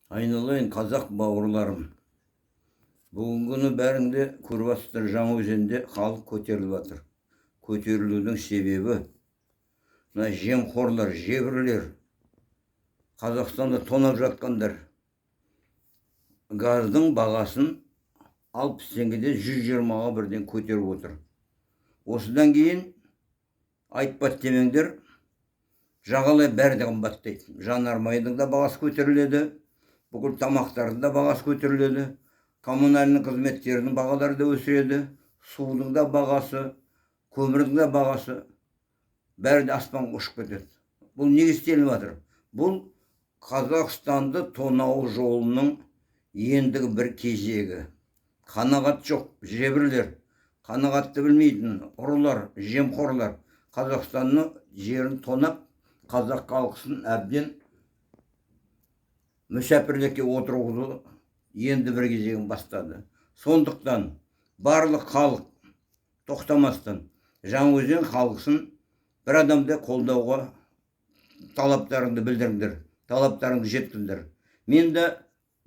Айналайын қазақ бауырларым. Бүгінгі күні бәріңде көріп жатсыздар, Жаңаөзенде халық көтеріліп жатыр. Көтерілудің себебі мына жемқорлар, жебірлер, Қазақстанда тонап жатқандар газдың бағасын 60 теңгеден 120-ға бірден көтеріп отыр. Осыдан кейін айтпат демеңдер, жағалай бәрі де қымбаттайды. Жанармайдың да бағасы көтеріледі, бүкіл тамақтардың да бағасы көтеріледі, коммунальный қызметтердің бағалары да өседі, судың да бағасы, көмірдің да бағасы, бәрі де аспанға ұшып кетеді. Бұл неге істеліп жатыр? Бұл Қазақстанды тонау жолының ендігі бір кезегі. Қанағат жоқ, жебірлер, қанағатты білмейтін ұрылар, жемқорлар Қазақстанның жерін тонап, қазақ халқысын әбден мүсәпірлікке отырғызу енді бір кезегін бастады. Сондықтан барлық халық тоқтамастан Жаңаөзен халқысын бір адамды қолдауға талаптарыңды білдіріңдер, талаптарыңды жеткіздіңдер. Мен де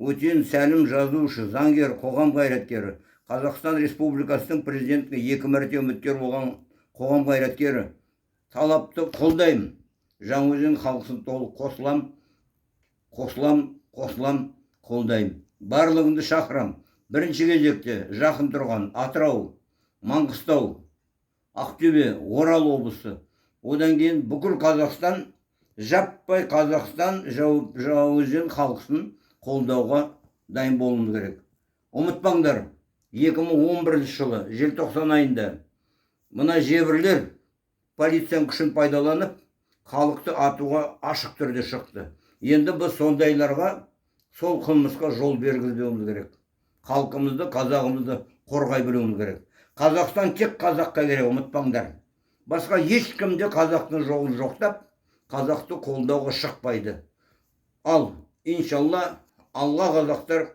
Өтен Сәлім жазушы, заңгер, қоғам қайраткері, Қазақстан Республикасының президентіне 2 мәрте үміткер болған қоғам қайраткері, талапты қолдаймын. Жаңаөзен халқысын толық қосылам, қолдаймын. Барлығынды шақырам. Бірінші кезекте жақын тұрған Атырау, Маңғыстау, Ақтөбе, Орал облысы, одан кейін бүкіл Қазақстан, жаппай Қазақстан Жаңаөзен халқысын қолдауға дайын болуымыз керек. Ұмытпаңдар, 2011 жылы желтоқсан айында мына жебірлер полицияның күшін пайдаланып, халықты атуға ашық түрде шықты. Енді біз сондайларға сол қылмысқа жол бергізбеуіміз керек. Халқымызды, қазағымызды қорғай білуіміз керек. Қазақстан тек қазаққа керек, ұмытпаңдар. Басқа ешкімде қазақтың жолын жоқтап, қазақты қолдауға шықпайды. Ал, иншалла, алла қазақтар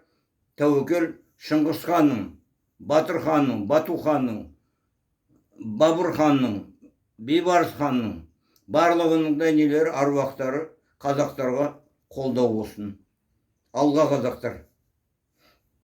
тәуекел Шыңғыс ханның, Батыр ханның, Бату ханның, Бабыр ханның, Бейбарыс ханның барлығының да нелері, аруақтары қазақтарға қолдау болсын. Алға қазақтар.